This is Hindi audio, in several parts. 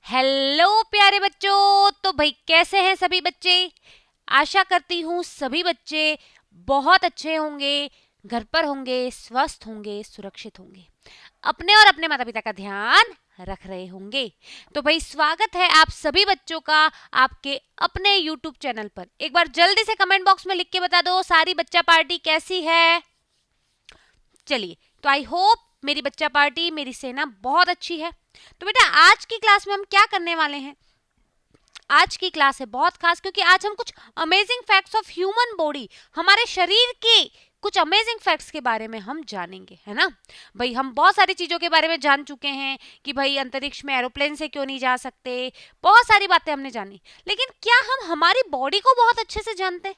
हेलो प्यारे बच्चों। तो भाई कैसे हैं सभी बच्चे। आशा करती हूँ सभी बच्चे बहुत अच्छे होंगे, घर पर होंगे, स्वस्थ होंगे, सुरक्षित होंगे, अपने और अपने माता पिता का ध्यान रख रहे होंगे। तो भाई स्वागत है आप सभी बच्चों का आपके अपने YouTube चैनल पर। एक बार जल्दी से कमेंट बॉक्स में लिख के बता दो सारी बच्चा पार्टी कैसी है। चलिए, तो आई होप मेरी बच्चा पार्टी, मेरी सेना बहुत अच्छी है। तो बेटा आज की क्लास में हम क्या करने वाले हैं। आज की क्लास है बहुत खास क्योंकि आज हम कुछ amazing facts of human body, हमारे शरीर के कुछ अमेजिंग फैक्ट्स के बारे में हम जानेंगे, है ना। भाई हम बहुत सारी चीजों के बारे में जान चुके हैं कि भाई अंतरिक्ष में एरोप्लेन से क्यों नहीं जा सकते, बहुत सारी बातें हमने जानी। लेकिन क्या हम हमारी बॉडी को बहुत अच्छे से जानते हैं?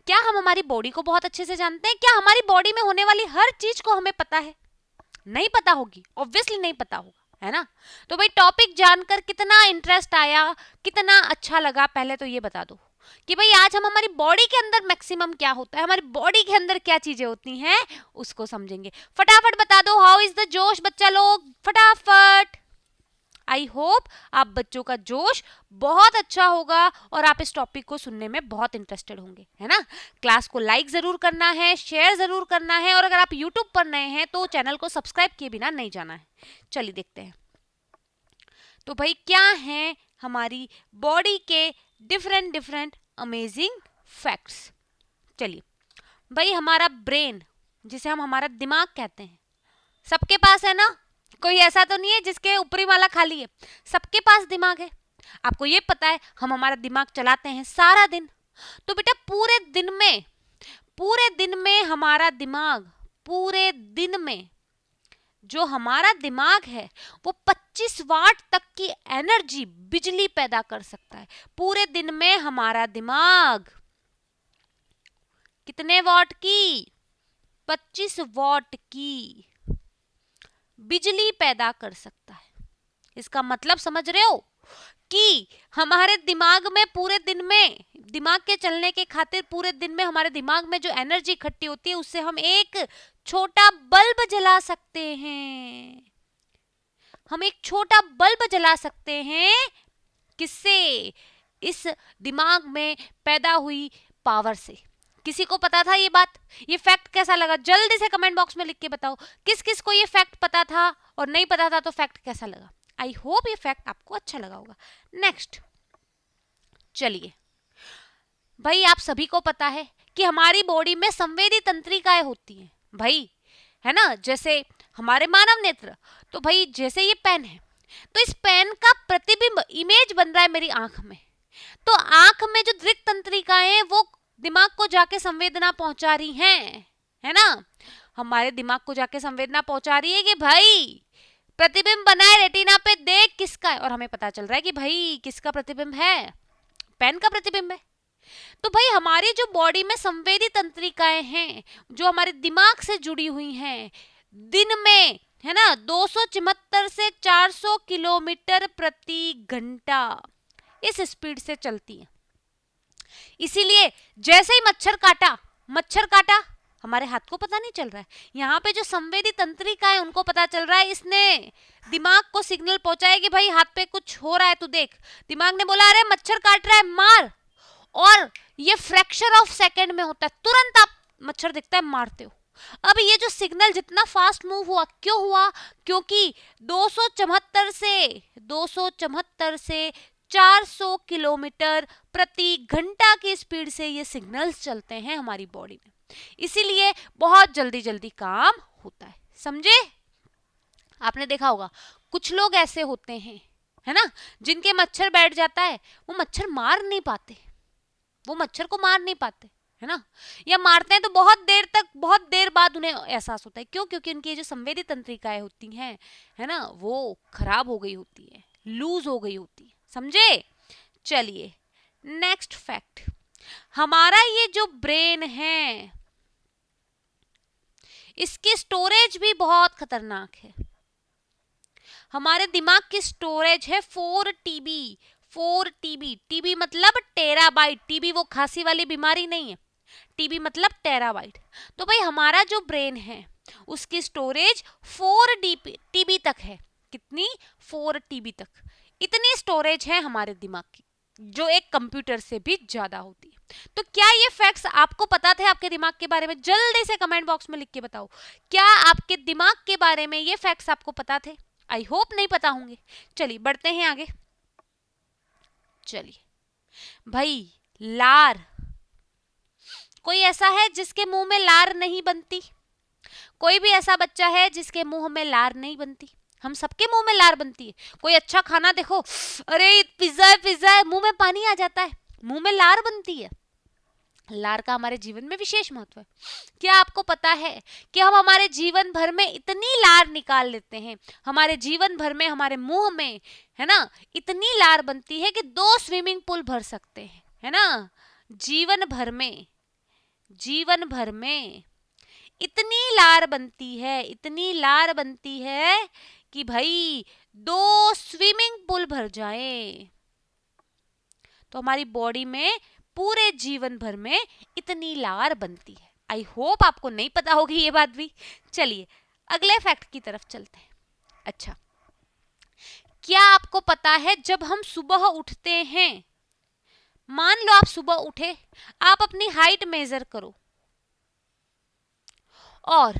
क्या हम हमारी बॉडी को बहुत अच्छे से जानते हैं? क्या हमारी बॉडी में होने वाली हर चीज को हमें पता है? नहीं पता होगी, ऑब्वियसली नहीं पता होगा, है ना। तो भाई टॉपिक जानकर कितना इंटरेस्ट आया, कितना अच्छा लगा, पहले तो ये बता दो कि भाई आज हम हमारी बॉडी के अंदर मैक्सिमम क्या होता है, हमारी बॉडी के अंदर क्या चीजें होती हैं उसको समझेंगे। फटाफट बता दो, हाउ इज द जोश बच्चा लोग, फटाफट। आई होप आप बच्चों का जोश बहुत अच्छा होगा और आप इस टॉपिक को सुनने में बहुत इंटरेस्टेड होंगे, है ना। क्लास को लाइक जरूर करना है, शेयर जरूर करना है, और अगर आप यूट्यूब पर नए हैं तो चैनल को सब्सक्राइब किए बिना नहीं जाना है। चलिए देखते हैं तो भाई क्या है हमारी बॉडी के डिफरेंट डिफरेंट अमेजिंग फैक्ट्स। चलिए भाई, हमारा ब्रेन, जिसे हम हमारा दिमाग कहते हैं, सबके पास है ना। कोई ऐसा तो नहीं है जिसके ऊपरी वाला खाली है, सबके पास दिमाग है। आपको ये पता है हम हमारा दिमाग चलाते हैं सारा दिन। तो बेटा पूरे दिन में हमारा दिमाग, पूरे दिन में जो हमारा दिमाग है वो 25 वाट तक की एनर्जी, बिजली पैदा कर सकता है। पूरे दिन में हमारा दिमाग कितने वाट की? 25 वाट की बिजली पैदा कर सकता है। इसका मतलब समझ रहे हो कि हमारे दिमाग में पूरे दिन में, दिमाग के चलने के खातिर पूरे दिन में हमारे दिमाग में जो एनर्जी इकट्ठी होती है उससे हम एक छोटा बल्ब जला सकते हैं। हम एक छोटा बल्ब जला सकते हैं, किससे? इस दिमाग में पैदा हुई पावर से। किसी को पता था ये बात? ये फैक्ट कैसा लगा जल्दी से कमेंट बॉक्स में लिख के बताओ। किस किस को ये फैक्ट पता था और नहीं पता था तो फैक्ट कैसा लगा। आई होप ये फैक्ट आपको अच्छा लगा होगा। नेक्स्ट चलिए भाई, आप सभी को पता है कि हमारी बॉडी में संवेदी तंत्रिकाएं होती हैं भाई, है ना। जैसे हमारे मानव नेत्र, तो भाई जैसे ये पेन है तो इस पेन का प्रतिबिंब, इमेज बन रहा है मेरी आंख में। तो आंख में जो दृक तंत्रिकाएं हैं वो दिमाग को जाके संवेदना पहुंचा रही हैं, है ना। हमारे दिमाग को जाके संवेदना पहुंचा रही है कि भाई प्रतिबिंब बना है रेटिना पे, देख किसका है। और हमें पता चल रहा है कि भाई किसका प्रतिबिंब है? पेन का प्रतिबिंब है। तो भाई हमारी जो बॉडी में संवेदी तंत्रिकाएं हैं जो हमारे दिमाग से जुड़ी हुई हैं, दिन में, है ना, 274 से 400 किलोमीटर प्रति घंटा इस स्पीड से चलती हैं। इसीलिए जैसे ही मच्छर काटा हमारे हाथ को पता नहीं चल रहा है, यहाँ पे जो संवेदी तंत्रिका है उनको पता चल रहा है, इसने दिमाग को सिग्नल पहुंचाया कि भाई हाथ पे कुछ हो रहा है तू देख। दिमाग ने बोला अरे मच्छर काट रहा है मार, और ये फ्रैक्शन ऑफ सेकंड में होता है, तुरंत आप मच्छर दिखता है मारते हो। अब ये जो सिग्नल जितना फास्ट मूव हुआ, क्यों हुआ? क्योंकि 274 से 400 किलोमीटर प्रति घंटा की स्पीड से ये सिग्नल्स चलते हैं हमारी बॉडी में, इसीलिए बहुत जल्दी जल्दी काम होता है। समझे? आपने देखा होगा कुछ लोग ऐसे होते हैं, है ना, जिनके मच्छर बैठ जाता है, वो मच्छर मार नहीं पाते, वो मच्छर को मार नहीं पाते, है ना, या मारते हैं तो बहुत देर तक, बहुत देर बाद उन्हें एहसास होता है। क्यों? क्योंकि उनकी जो संवेदी तंत्रिकाएं होती हैं, है ना, वो खराब हो गई होती है, लूज हो गई होती है। समझे? चलिए नेक्स्ट फैक्ट, हमारा ये जो ब्रेन है इसकी स्टोरेज भी बहुत खतरनाक है। हमारे दिमाग की स्टोरेज है 4 टीबी। 4 टीबी, टीबी मतलब टेराबाइट। टीबी वो खांसी वाली बीमारी नहीं है, टीबी मतलब टेराबाइट। तो भाई हमारा जो ब्रेन है उसकी स्टोरेज 4 टीबी तक है। कितनी? 4 टीबी तक। इतनी स्टोरेज है हमारे दिमाग की, जो एक कंप्यूटर से भी ज्यादा होती है। तो क्या ये फैक्ट्स आपको पता थे आपके दिमाग के बारे में? जल्दी से कमेंट बॉक्स में लिख के बताओ, क्या आपके दिमाग के बारे में ये फैक्ट्स आपको पता थे? आई होप नहीं पता होंगे। चलिए बढ़ते हैं आगे। चलिए भाई, लार, कोई ऐसा है जिसके मुंह में लार नहीं बनती? कोई भी ऐसा बच्चा है जिसके मुंह में लार नहीं बनती? हम सबके मुंह में लार बनती है। कोई अच्छा खाना देखो, अरे पिज्जा है पिज्जा है, मुंह में पानी आ जाता है, मुंह में लार बनती है। लार का हमारे जीवन में विशेष महत्व है। क्या आपको पता है कि हम हमारे जीवन भर में इतनी लार निकाल लेते हैं, हमारे जीवन भर में हमारे मुंह में, है ना, इतनी लार बनती है कि 2 स्विमिंग पूल भर सकते हैं, है ना। जीवन भर में इतनी लार बनती है, इतनी लार बनती है कि भाई 2 स्विमिंग पूल भर जाए। तो हमारी बॉडी में पूरे जीवन भर में इतनी लार बनती है। आई होप आपको नहीं पता होगी ये बात भी। चलिए अगले फैक्ट की तरफ चलते हैं। अच्छा, क्या आपको पता है जब हम सुबह उठते हैं, मान लो आप सुबह उठे, आप अपनी हाइट मेजर करो और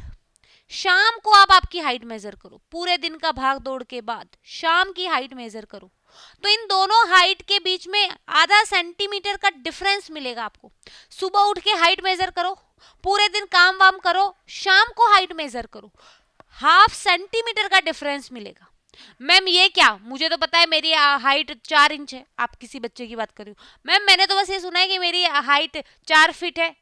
शाम को आप आपकी हाइट मेजर करो, पूरे दिन का भाग दौड़ के बाद शाम की हाइट मेजर करो, तो इन दोनों हाइट के बीच में आधा सेंटीमीटर का डिफरेंस मिलेगा आपको। सुबह उठ के हाइट मेजर करो, पूरे दिन काम वाम करो, शाम को हाइट मेजर करो, ½ सेंटीमीटर का डिफरेंस मिलेगा। मैम ये क्या, मुझे तो पता है मेरी हाइट 4 इंच है। आप किसी बच्चे की बात कर रही हो, मैम मैंने तो बस ये सुना है कि मेरी हाइट 4 फीट है।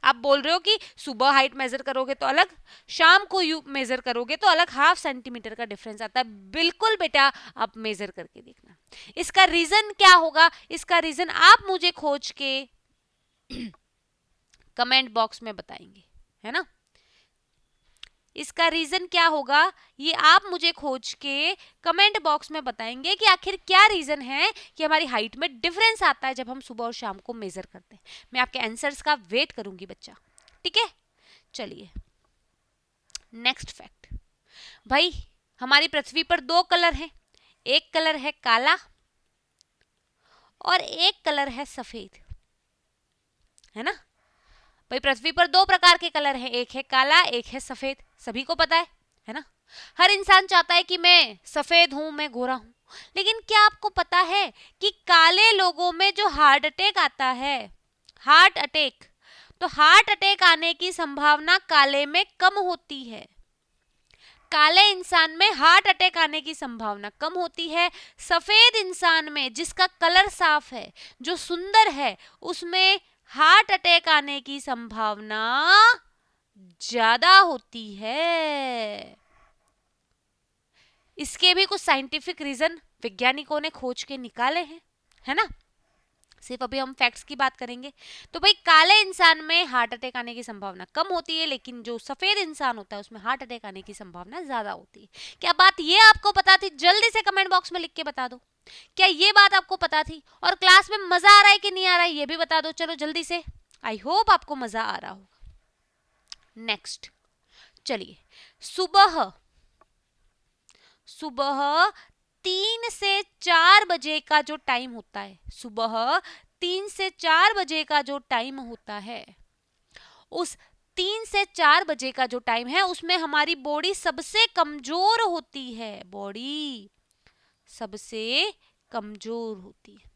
आप बोल रहे हो कि सुबह हाइट मेजर करोगे तो अलग, शाम को यू मेजर करोगे तो अलग, ½ सेंटीमीटर का डिफरेंस आता है। बिल्कुल बेटा, आप मेजर करके देखना। इसका रीजन क्या होगा, इसका रीजन आप मुझे खोज के कमेंट बॉक्स में बताएंगे, है ना। इसका रीजन क्या होगा ये आप मुझे खोज के कमेंट बॉक्स में बताएंगे कि आखिर क्या रीजन है कि हमारी हाइट में डिफरेंस आता है जब हम सुबह और शाम को मेजर करते हैं। मैं आपके आंसर्स का वेट करूंगी बच्चा, ठीक है। चलिए नेक्स्ट फैक्ट। भाई हमारी पृथ्वी पर 2 कलर हैं, एक कलर है काला और एक कलर है सफेद, है ना। भाई पृथ्वी पर 2 प्रकार के कलर हैं, एक है काला एक है सफेद, सभी को पता है ना। हर इंसान चाहता है कि मैं सफेद हूं, मैं गोरा हूं, लेकिन क्या आपको पता है कि काले लोगों में जो हार्ट अटैक आता है, हार्ट अटैक, तो हार्ट अटैक आने की संभावना काले में कम होती है। काले इंसान में हार्ट अटैक आने की संभावना कम होती है। सफेद इंसान में, जिसका कलर साफ है, जो सुंदर है, उसमें हार्ट अटैक आने की संभावना ज्यादा होती है। इसके भी कुछ साइंटिफिक रीजन वैज्ञानिकों ने खोज के निकाले हैं, है ना। सिर्फ अभी हम फैक्ट्स की बात करेंगे। तो भाई काले इंसान में हार्ट अटैक आने की संभावना कम होती है, लेकिन जो सफेद इंसान होता है उसमें हार्ट अटैक आने की संभावना ज्यादा होती है। क्या बात ये आपको पता थी? जल्दी से कमेंट बॉक्स में लिख के बता दो, क्या ये बात आपको पता थी? और क्लास में मजा आ रहा है कि नहीं आ रहा है ये भी बता दो। चलो जल्दी से, आई होप आपको मजा आ रहा होगा। नेक्स्ट चलिए, सुबह 3 से 4 बजे का जो टाइम होता है, सुबह 3 से 4 बजे का जो टाइम होता है, उस 3 से 4 बजे का जो टाइम है उसमें हमारी बॉडी सबसे कमजोर होती है। बॉडी सबसे कमजोर होती है।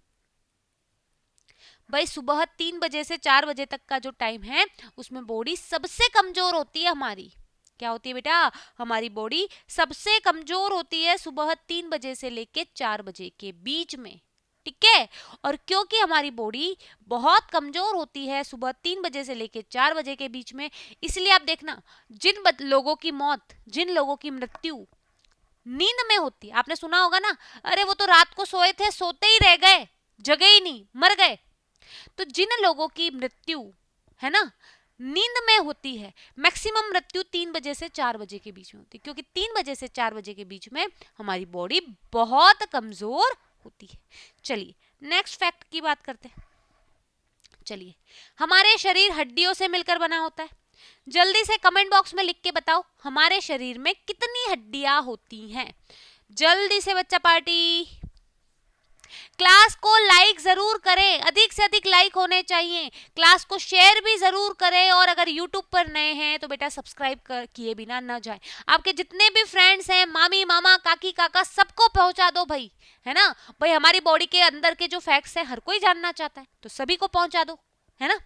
भाई सुबह 3 बजे से 4 बजे तक का जो टाइम है उसमें बॉडी सबसे कमजोर होती है हमारी। क्या होती है बेटा? हमारी बॉडी सबसे कमजोर होती है सुबह 3 बजे से लेके 4 बजे के बीच में, ठीक है। और क्योंकि हमारी बॉडी बहुत कमजोर होती है सुबह 3 बजे से लेके 4 बजे के बीच में, इसलिए आप देखना जिन लोगों की मौत, जिन लोगों की मृत्यु नींद में होती है, आपने सुना होगा ना, अरे वो तो रात को सोए थे, सोते ही रह गए, जगे ही नहीं, मर गए। तो जिन लोगों की मृत्यु, है ना, नींद में होती है, मैक्सिमम मृत्यु 3 बजे से 4 बजे के बीच में होती है, क्योंकि 3 बजे से 4 बजे के बीच में हमारी बॉडी बहुत कमजोर होती है। चलिए नेक्स्ट फैक्ट की बात करते हैं। चलिए, हमारे शरीर हड्डियों से मिलकर बना होता है। जल्दी से कमेंट बॉक्स में लिख के बताओ हमारे शरीर में कितनी हड्डियां होती हैं। जल्दी से बच्चा पार्टी, क्लास को लाइक जरूर करें, अधिक से अधिक लाइक होने चाहिए। क्लास को शेयर भी जरूर करें, और अगर यूट्यूब पर नए हैं तो बेटा सब्सक्राइब किए बिना न जाए। आपके जितने भी फ्रेंड्स हैं, मामी मामा काकी काका, सबको पहुंचा दो भाई, है ना भाई। हमारी बॉडी के अंदर के जो फैक्ट्स हैं हर कोई जानना चाहता है, तो सभी को पहुंचा दो, है ना।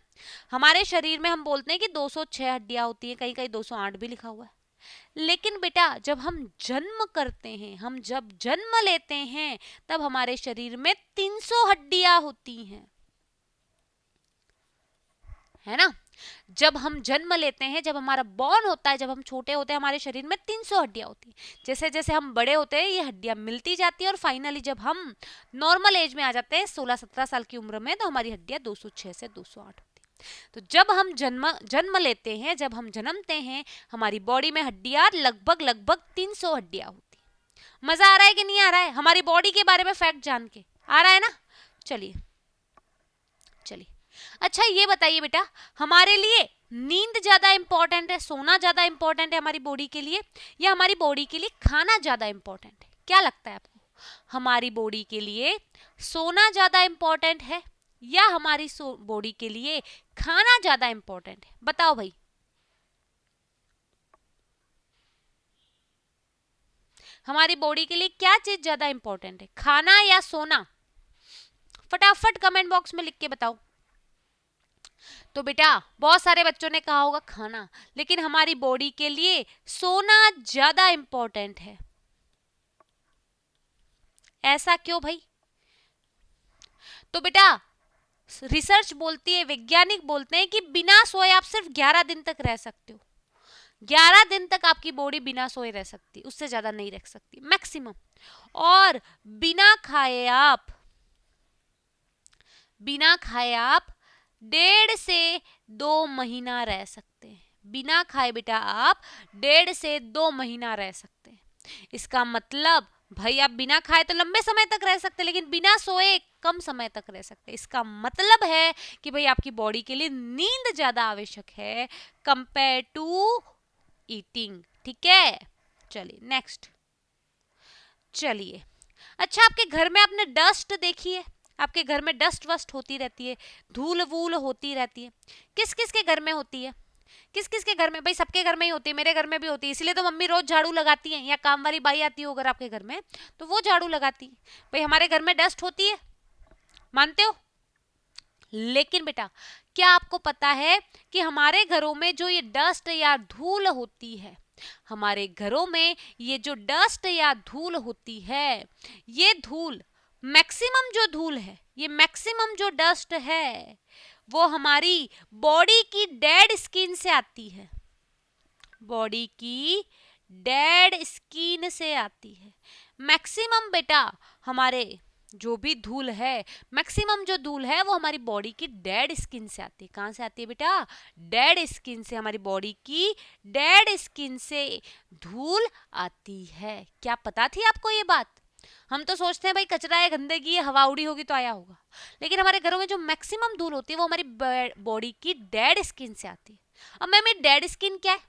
हमारे शरीर में हम बोलते हैं कि 206 हड्डियां होती हैं, कहीं कहीं 208 भी लिखा हुआ है। लेकिन बेटा जब हम जन्म करते हैं, हम जब जन्म लेते हैं, तब हमारे शरीर में 300 हड्डियां होती हैं, है ना। जब हम जन्म लेते हैं, जब हमारा बॉर्न होता है, जब हम छोटे होते हैं, हमारे शरीर में 300 हड्डियां होती हैं। जैसे जैसे हम बड़े होते हैं, ये हड्डियां मिलती जाती है, और फाइनली जब हम नॉर्मल एज में आ जाते हैं, 16-17 साल की उम्र में, तो हमारी हड्डियां 206 से 208 होती हैं। तो जब हम जन्म लेते हैं, जब हम जन्मते हैं, हमारी बॉडी में हड्डियां लगभग 300 हड्डियां होती हैं। मजा आ रहा है कि नहीं आ रहा है हमारी बॉडी के बारे में फैक्ट जान के? आ रहा है ना। चलिए चलिए, अच्छा ये बताइए बेटा, हमारे लिए नींद ज्यादा इंपॉर्टेंट है, सोना ज्यादा इंपॉर्टेंट है हमारी बॉडी के लिए, या हमारी बॉडी के लिए खाना ज्यादा इंपॉर्टेंट है? क्या लगता है आपको, हमारी बॉडी के लिए सोना ज्यादा इंपॉर्टेंट है या हमारी बॉडी के लिए खाना ज्यादा इंपॉर्टेंट है? बताओ भाई। हमारी बॉडी के लिए क्या चीज ज्यादा इंपॉर्टेंट है, खाना या सोना? फटाफट कमेंट बॉक्स में लिख के बताओ। तो बेटा बहुत सारे बच्चों ने कहा होगा खाना, लेकिन हमारी बॉडी के लिए सोना ज्यादा इंपॉर्टेंट है। ऐसा क्यों भाई? तो बेटा रिसर्च बोलती है, वैज्ञानिक बोलते हैं कि बिना सोए आप सिर्फ 11 दिन तक रह सकते हो। 11 दिन तक आपकी बॉडी बिना सोए रह सकती, उससे ज्यादा नहीं रह सकती मैक्सिमम। और बिना खाए आप 1.5 से 2 महीना रह सकते हैं। बिना खाए बेटा आप 1.5 से 2 महीना रह सकते हैं। इसका मतलब भाई आप बिना खाए तो लंबे समय तक रह सकते हैं, लेकिन बिना सोए कम समय तक रह सकते हैं। इसका मतलब है कि भाई आपकी बॉडी के लिए नींद ज्यादा आवश्यक है कंपेयर टू ईटिंग। ठीक है, चलिए नेक्स्ट। चलिए, अच्छा आपके घर में आपने डस्ट देखी है? आपके घर में डस्ट वस्ट होती रहती है, धूल वूल होती रहती है। किस किस के घर में होती है? किस किस के घर में? भाई सबके घर में ही होती है, मेरे घर में भी होती है, इसलिए तो मम्मी रोज झाड़ू लगाती हैं, या काम वाली बाई आती हो अगर आपके घर में तो वो झाड़ू लगाती है। भाई हमारे घर में डस्ट होती है, मानते हो? लेकिन बेटा क्या आपको पता है कि हमारे घरों में जो ये डस्ट या धूल होती है, हमारे घरों में ये जो डस्ट या धूल होती है, ये धूल मैक्सिमम जो धूल है, ये मैक्सिमम जो डस्ट है, वो हमारी बॉडी की डेड स्किन से आती है। बॉडी की डेड स्किन से आती है। मैक्सिमम बेटा हमारे जो भी धूल है, मैक्सिमम जो धूल है वो हमारी बॉडी की डेड स्किन से आती है। कहाँ से आती है बेटा? डेड स्किन से, हमारी बॉडी की डेड स्किन से धूल आती है। क्या पता थी आपको ये बात? हम तो सोचते हैं भाई कचरा है, गंदगी है, हवा उड़ी होगी तो आया होगा, लेकिन हमारे घरों में जो मैक्सिमम धूल होती है वो हमारी बॉडी की डेड स्किन से आती है। अब मैम ये डेड स्किन क्या है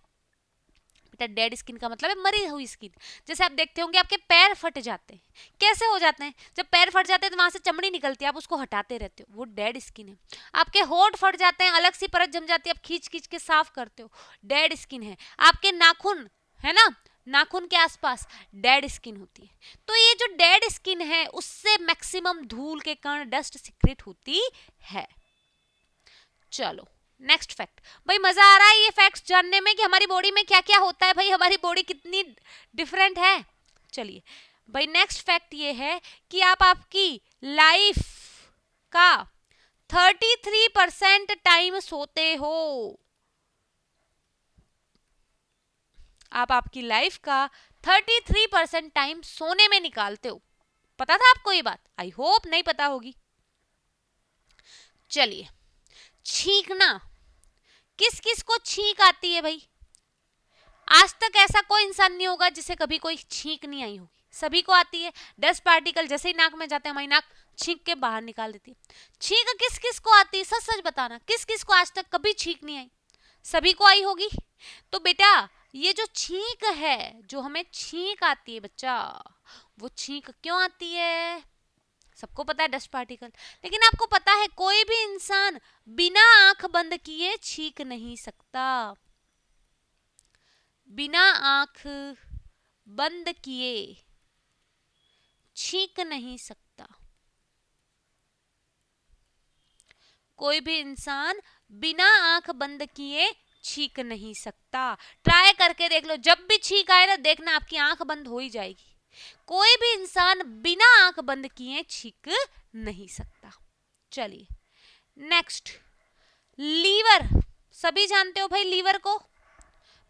बेटा? डेड स्किन का मतलब है मरी हुई स्किन। जैसे आप देखते होंगे आपके पैर फट जाते हैं, कैसे हो जाते हैं? जब पैर फट जाते हैं तो वहां से चमड़ी निकलती है, आप उसको हटाते रहते हो, वो डेड स्किन है। आपके होंठ फट जाते हैं, अलग सी परत जम जाती है, आप खींच खींच के साफ करते हो, डेड स्किन है। आपके नाखून है ना, नाखून के आसपास डेड स्किन होती है। तो ये जो डेड स्किन है उससे मैक्सिमम धूल के कण, डस्ट सिक्रेट होती है। चलो नेक्स्ट फैक्ट। भाई मजा आ रहा है ये फैक्ट्स जानने में कि हमारी बॉडी में क्या क्या होता है, भाई हमारी बॉडी कितनी डिफरेंट है। चलिए भाई नेक्स्ट फैक्ट ये है कि आप आपकी लाइफ का 33% टाइम सोते हो। आप आपकी लाइफ का 33% टाइम सोने में निकालते हो। पता था आपको ये बात? आई होप नहीं पता होगी। चलिए, छींकना, किस किस को छींक आती है भाई? आज तक ऐसा कोई इंसान नहीं होगा जिसे कभी कोई छींक नहीं आई होगी, सभी को आती है। डस्ट पार्टिकल जैसे ही नाक में जाते हैं हमारी नाक छींक के बाहर निकाल देती है। छींक किस किस को आती है? सच सच बताना, किस किस को आज तक कभी छींक नहीं आई? सभी को आई होगी। तो बेटा ये जो छींक है, जो हमें छींक आती है बच्चा, वो छींक क्यों आती है? सबको पता है डस्ट पार्टिकल। लेकिन आपको पता है कोई भी इंसान बिना आंख बंद किए छींक नहीं सकता, बिना आंख बंद किए छींक नहीं सकता। कोई भी इंसान बिना आंख बंद किए छींक नहीं सकता। ट्राई करके देख लो, जब भी छींक आए ना देखना आपकी आंख बंद हो ही जाएगी। कोई भी इंसान बिना आंख बंद किए छींक नहीं सकता। चलिए नेक्स्ट, लीवर। सभी जानते हो भाई लीवर को।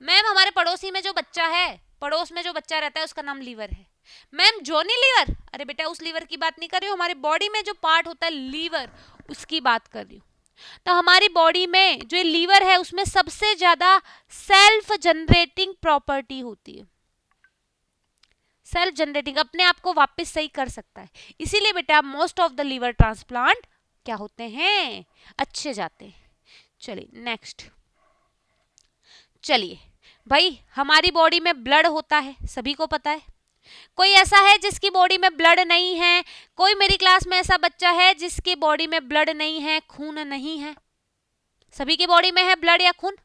मैम हमारे पड़ोसी में जो बच्चा है, पड़ोस में जो बच्चा रहता है उसका नाम लीवर है। मैम जॉनी लीवर, अरे बेटा उस लीवर की बात नहीं कर रही हूँ, हमारी बॉडी में जो पार्ट होता है लीवर उसकी बात कर रही हूँ। तो हमारी बॉडी में जो लीवर है उसमें सबसे ज्यादा सेल्फ जनरेटिंग प्रॉपर्टी होती है। सेल्फ जनरेटिंग, अपने आप को वापस सही कर सकता है। इसीलिए बेटा most of the liver transplant क्या होते हैं, अच्छे जाते हैं। चलिए नेक्स्ट, चलिए भाई हमारी बॉडी में ब्लड होता है, सभी को पता है। कोई ऐसा है जिसकी बॉडी में ब्लड नहीं है? कोई मेरी क्लास में ऐसा बच्चा है जिसकी बॉडी में ब्लड नहीं है, खून नहीं है? सभी की बॉडी में है ब्लड या खून।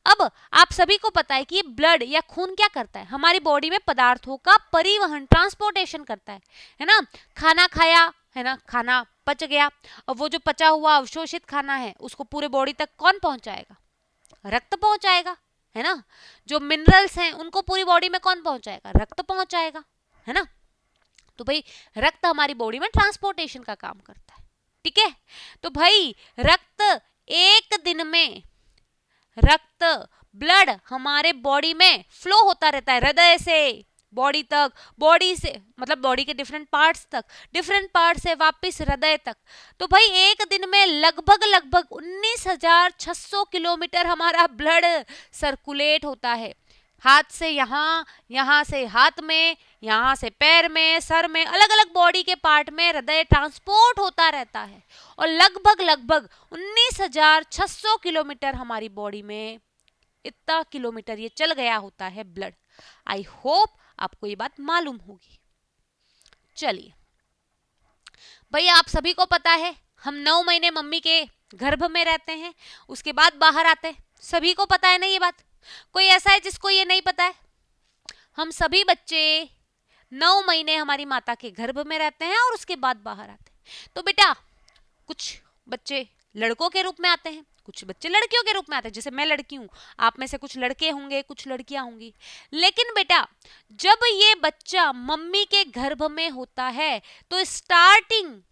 अब आप सभी को पता है कि ब्लड या खून क्या करता है, हमारी बॉडी में पदार्थों का परिवहन, ट्रांसपोर्टेशन करता है ना। खाना खाया है ना, खाना पच गया, और वो जो पचा हुआ अवशोषित खाना है उसको पूरे बॉडी तक कौन पहुंचाएगा, रक्त पहुंचाएगा, है ना। जो मिनरल्स हैं उनको पूरी बॉडी में कौन पहुंचाएगा, रक्त पहुंचाएगा, है ना। तो भाई रक्त हमारी बॉडी में ट्रांसपोर्टेशन का काम करता है, ठीक है। तो भाई रक्त एक दिन में, रक्त ब्लड हमारे बॉडी में फ्लो होता रहता है, हृदय से बॉडी तक, बॉडी से मतलब बॉडी के डिफरेंट पार्ट्स तक, डिफरेंट पार्ट से वापस हृदय तक। तो भाई एक दिन में लगभग 19,600 किलोमीटर हमारा ब्लड सर्कुलेट होता है। हाथ से यहाँ, यहाँ से हाथ में, यहाँ से पैर में, सर में, अलग अलग बॉडी के पार्ट में हृदय ट्रांसपोर्ट होता रहता है। और लगभग 19,600 किलोमीटर हमारी बॉडी में, इतना किलोमीटर ये चल गया होता है ब्लड। आई होप आपको ये बात मालूम होगी। चलिए भाई आप सभी को पता है हम 9 महीने मम्मी के गर्भ में रहते हैं, उसके बाद बाहर आते हैं। सभी को पता है ना ये बात, कोई ऐसा है जिसको ये नहीं पता है? हम सभी बच्चे 9 महीने हमारी माता के गर्भ में रहते हैं और उसके बाद बाहर आते हैं। तो बेटा कुछ बच्चे लड़कों के रूप में आते हैं, कुछ बच्चे लड़कियों के रूप में आते हैं। जैसे मैं लड़की हूं, आप में से कुछ लड़के होंगे, कुछ लड़कियां होंगी। लेकिन बेटा जब ये बच्चा मम्मी के गर्भ में होता है तो स्टार्टिंग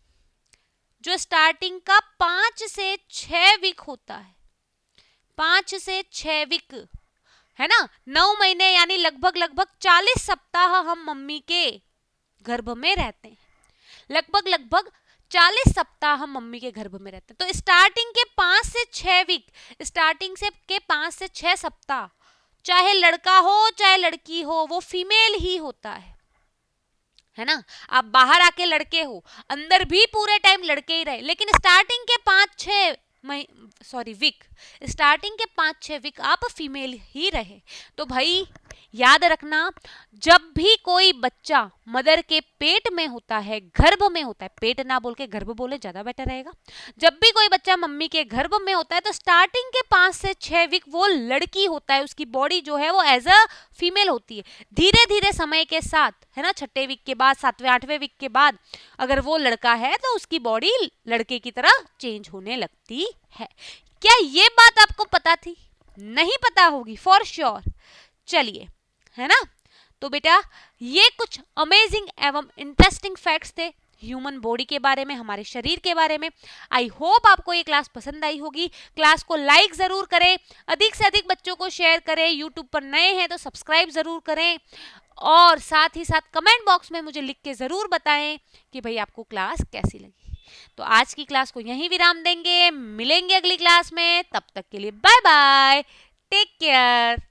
का 5 से 6 वीक होता है, 5 से 6 वीक, है ना। 9 महीने यानी लगभग 40 सप्ताह हम मम्मी के गर्भ में रहते हैं, लगभग 40 सप्ताह हम मम्मी के गर्भ में रहते हैं। तो स्टार्टिंग के 5 से 6 वीक, स्टार्टिंग से के 5 से 6 सप्ताह, चाहे लड़का हो चाहे लड़की हो, वो फीमेल ही होता है ना। आप बाहर आके लड़के हो, अंदर भी पूरे टाइम लड़के ही रहे, लेकिन स्टार्टिंग के 5-6 वीक, स्टार्टिंग के 5-6 वीक आप फीमेल ही रहे। तो भाई याद रखना, जब भी कोई बच्चा मदर के पेट में होता है, गर्भ में होता है, पेट ना बोल के गर्भ बोले ज्यादा बेटर रहेगा। जब भी कोई बच्चा मम्मी के गर्भ में होता है तो स्टार्टिंग के 5 से 6 वीक वो लड़की होता है, उसकी बॉडी जो है वो एज अ फीमेल होती है। धीरे धीरे समय के साथ, है ना, 6ठे वीक के बाद, 7वें 8वें वीक के बाद अगर वो लड़का है तो उसकी बॉडी लड़के की तरह चेंज होने लगती है। क्या ये बात आपको पता थी? नहीं पता होगी फॉर श्योर। चलिए, है ना। तो बेटा ये कुछ अमेजिंग एवं इंटरेस्टिंग फैक्ट्स थे ह्यूमन बॉडी के बारे में, हमारे शरीर के बारे में। आई होप आपको ये क्लास पसंद आई होगी। क्लास को लाइक जरूर करें, अधिक से अधिक बच्चों को शेयर करें, यूट्यूब पर नए हैं तो सब्सक्राइब जरूर करें, और साथ ही साथ कमेंट बॉक्स में मुझे लिख के जरूर बताएं कि भाई आपको क्लास कैसी लगी। तो आज की क्लास को यहीं विराम देंगे, मिलेंगे अगली क्लास में, तब तक के लिए बाय बाय, टेक केयर।